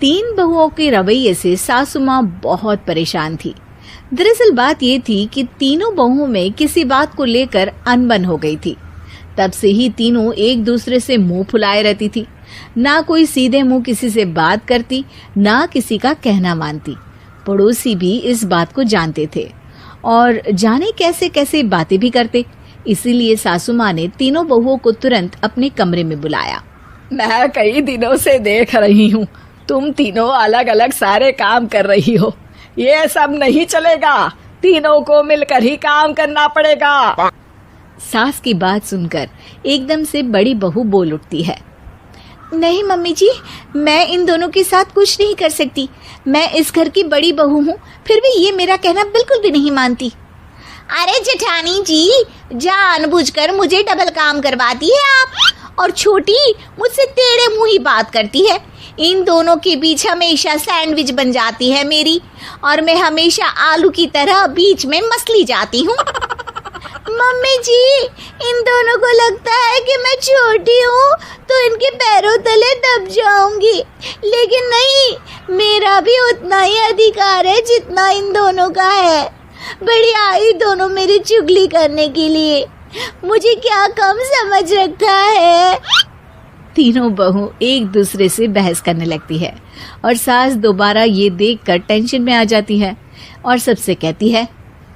तीन बहुओं के रवैये से सासू माँ बहुत परेशान थी। दरअसल बात ये थी कि तीनों बहुओं में किसी बात को लेकर अनबन हो गई थी। तब से ही तीनों एक दूसरे से मुंह फुलाए रहती थी। ना कोई सीधे मुंह किसी से बात करती, ना किसी का कहना मानती। पड़ोसी भी इस बात को जानते थे और जाने कैसे कैसे बातें भी करते। इसीलिए सासू माँ ने तीनों बहुओं को तुरंत अपने कमरे में बुलाया। मैं कई दिनों से देख रही हूँ, तुम तीनों अलग अलग सारे काम कर रही हो। ये सब नहीं चलेगा, तीनों को मिलकर ही काम करना पड़ेगा। सास की बात सुनकर एकदम से बड़ी बहू बोल उठती है। नहीं मम्मी जी, मैं इन दोनों के साथ कुछ नहीं कर सकती। मैं इस घर की बड़ी बहू हूँ, फिर भी ये मेरा कहना बिल्कुल भी नहीं मानती। अरे जेठानी जी, जानबूझकर मुझे डबल काम करवाती है आप, और छोटी मुझसे टेढ़े मुंह ही बात करती है। इन दोनों के बीच हमेशा सैंडविच बन जाती है मेरी, और मैं हमेशा आलू की तरह बीच में मसली जाती हूँ। मम्मी जी, इन दोनों को लगता है कि मैं छोटी हूँ तो इनके पैरों तले दब जाऊंगी, लेकिन नहीं, मेरा भी उतना ही अधिकार है जितना इन दोनों का है। बड़ी आई दोनों मेरी चुगली करने के लिए, मुझे क्या कम समझ रखा है। तीनों बहू एक दूसरे से बहस करने लगती है और सास दोबारा ये देखकर टेंशन में आ जाती है और सबसे कहती है,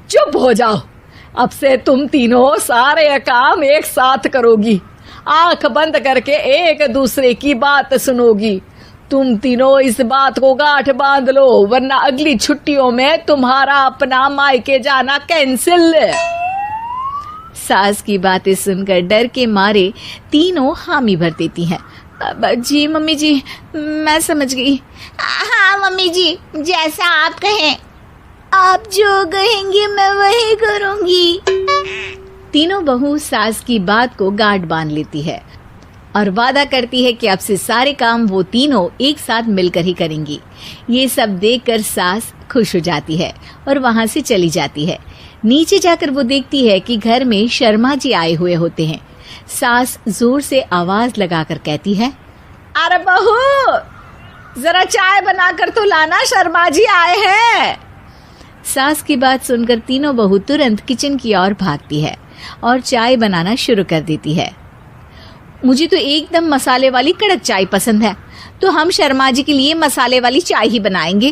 चुप हो जाओ, अब से तुम तीनों सारे काम एक साथ करोगी, आंख बंद करके एक दूसरे की बात सुनोगी। तुम तीनों इस बात को गांठ बांध लो, वरना अगली छुट्टियों में तुम्हारा अपना मायके जाना कैंसिल। सास की बातें सुनकर डर के मारे तीनों हामी भर देती हैं। जी मम्मी जी, मैं समझ गई। हाँ मम्मी जी, जैसा आप कहें। आप जो कहेंगी मैं वही करूंगी। तीनों बहू सास की बात को गांठ बांध लेती है और वादा करती है कि अब से सारे काम वो तीनों एक साथ मिलकर ही करेंगी। ये सब देखकर सास खुश हो जाती है और वहां से चली जाती है। नीचे जाकर वो देखती है कि घर में शर्मा जी आए हुए होते हैं। सास जोर से आवाज लगाकर कहती है, अरे बहू, जरा चाय बनाकर तो लाना, शर्मा जी आए हैं। सास की बात सुनकर तीनों बहू तुरंत किचन की ओर भागती है और चाय बनाना शुरू कर देती है। मुझे तो एकदम मसाले वाली कड़क चाय पसंद है, तो हम शर्मा जी के लिए मसाले वाली चाय ही बनाएंगे।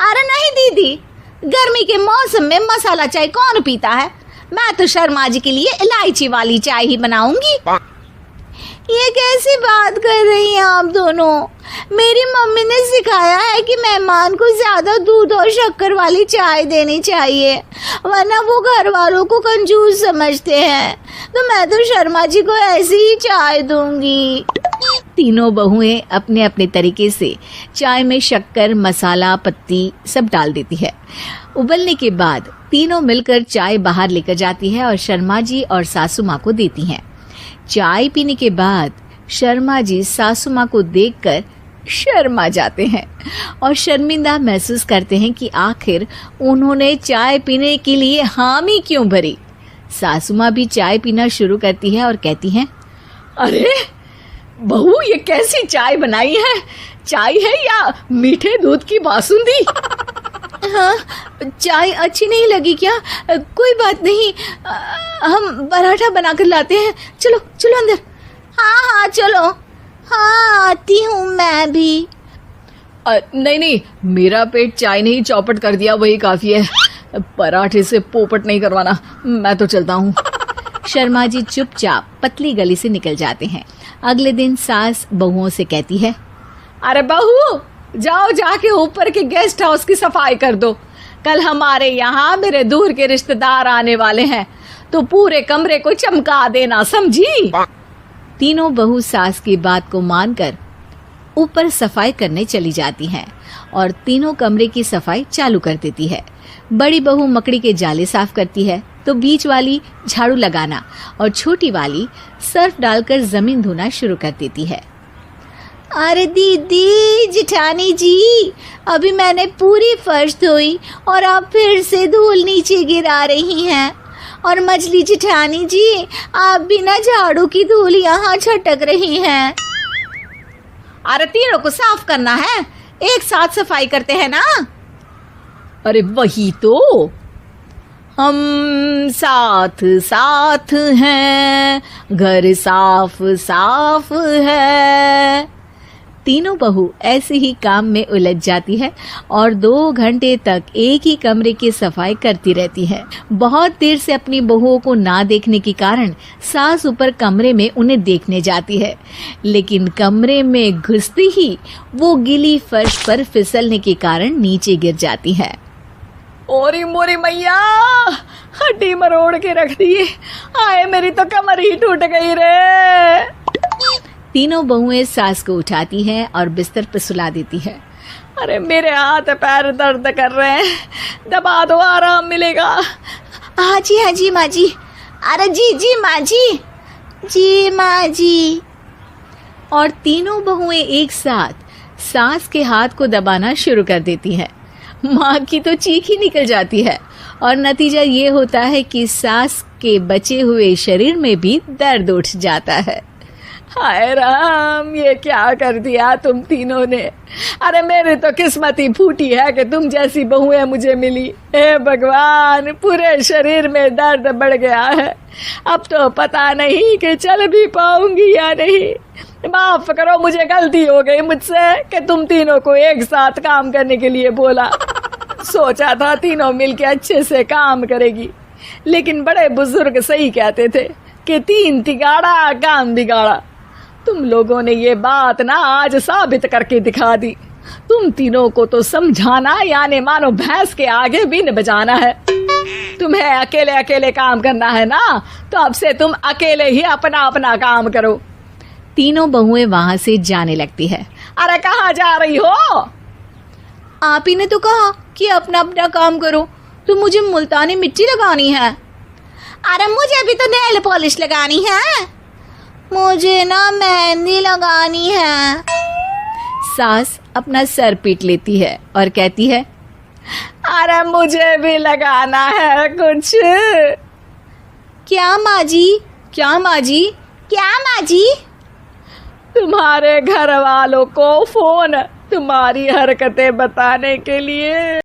अरे नहीं दीदी, गर्मी के मौसम में मसाला चाय कौन पीता है? मैं तो शर्मा जी के लिए इलायची वाली चाय ही बनाऊंगी। ये कैसी बात कर रही हैं आप दोनों? मेरी मम्मी ने सिखाया है कि मेहमान को ज्यादा दूध और शक्कर वाली चाय देनी चाहिए, वरना वो घर वालों को कंजूस समझते हैं। तो मैं तो शर्मा जी को ऐसी ही चाय दूंगी। तीनों बहुएं अपने अपने तरीके से चाय में शक्कर, मसाला, पत्ती सब डाल देती है। उबलने के बाद तीनों मिलकर चाय बाहर लेकर जाती है और शर्मा जी और सासू माँ को देती हैं। चाय पीने के बाद शर्मा जी सासू माँ को देखकर शर्मा जाते हैं और शर्मिंदा महसूस करते हैं कि आखिर उन्होंने चाय पीने के लिए हामी क्यों भरी। सासू माँ भी चाय पीना शुरू करती है और कहती हैं, अरे बहू, ये कैसी चाय बनाई है? चाय है या मीठे दूध की बासुंदी? हाँ, चाय अच्छी नहीं लगी क्या? कोई बात नहीं, हम पराठा बनाकर लाते हैं। चलो चलो अंदर। हाँ चलो। हाँ, आती हूँ मैं भी। नहीं, मेरा पेट चाय ने ही चौपट कर दिया, वही काफी है। पराठे से पोपट नहीं करवाना, मैं तो चलता हूँ। शर्मा जी चुपचाप पतली गली से निकल जाते हैं। अगले दिन सास बहुओं से कहती है, अरे बहू, जाओ जाके ऊपर के गेस्ट हाउस की सफाई कर दो। कल हमारे यहाँ मेरे दूर के रिश्तेदार आने वाले हैं, तो पूरे कमरे को चमका देना, समझी? तीनों बहू सास की बात को मानकर ऊपर सफाई करने चली जाती हैं और तीनों कमरे की सफाई चालू कर देती है। बड़ी बहू मकड़ी के जाले साफ करती है, तो बीच वाली झाड़ू लगाना और छोटी वाली सर्फ डालकर जमीन धोना शुरू कर देती है। अरे दीदी, जेठानी जी, अभी मैंने पूरी फर्श धोई और आप फिर से धूल नीचे गिरा रही हैं। और मछली जेठानी जी, आप बिना झाड़ू की धूल यहाँ छटक रही हैं। अरे तीनों को साफ करना है, एक साथ सफाई करते हैं ना। अरे वही तो, हम साथ साथ हैं, घर साफ साफ है। तीनों बहू ऐसे ही काम में उलझ जाती है और 2 घंटे तक एक ही कमरे की सफाई करती रहती है। बहुत देर से अपनी बहुओं को ना देखने के कारण सास ऊपर कमरे में उन्हें देखने जाती है, लेकिन कमरे में घुसती ही वो गीली फर्श पर फिसलने के कारण नीचे गिर जाती है। ओरी मोरी मैया, हड्डी मरोड़ के रख दी। आए मेरी तो कमर ही टूट गई रे। तीनों बहुएं सास को उठाती हैं और बिस्तर पर सुला देती है। अरे मेरे हाथ पैर दर्द कर रहे हैं, दबा दो, आराम मिलेगा। हाँ जी माँ जी। अरे जी माँ जी, जी माँ जी। और तीनों बहुएं एक साथ सास के हाथ को दबाना शुरू कर देती हैं। माँ की तो चीख ही निकल जाती है और नतीजा ये होता है कि सास के बचे हुए शरीर में भी दर्द उठ जाता है। हाय राम, ये क्या कर दिया तुम तीनों ने। अरे मेरी तो किस्मत ही फूटी है कि तुम जैसी बहुएं मुझे मिली। हे भगवान, पूरे शरीर में दर्द बढ़ गया है। अब तो पता नहीं कि चल भी पाऊंगी या नहीं। माफ करो, मुझे गलती हो गई मुझसे कि तुम तीनों को एक साथ काम करने के लिए बोला। सोचा था तीनों मिलके अच्छे से काम करेगी, लेकिन बड़े बुजुर्ग सही कहते थे कि 3 तिगाड़ा काम बिगाड़ा। तुम लोगों ने ये बात ना आज साबित करके दिखा दी। तुम तीनों को तो समझाना यानी मानो भैंस के आगे बीन बजाना है। तुम्हें अकेले अकेले काम करना है ना, तो अब से तुम अकेले ही अपना अपना काम करो। तीनों बहुएं वहां से जाने लगती है। अरे कहाँ जा रही हो? आप ही ने तो कहा कि अपना अपना काम तो मुझे मुल्तानी मिट्टी लगानी है। अरे मुझे भी तो नेल पॉलिश लगानी है, मुझे ना मेहंदी लगानी है। सास अपना सर पीट लेती है और कहती है, अरे मुझे भी लगाना है कुछ। क्या माँ जी? क्या माँ जी? क्या माँ जी? तुम्हारे घर वालों को फोन तुम्हारी हरकतें बताने के लिए।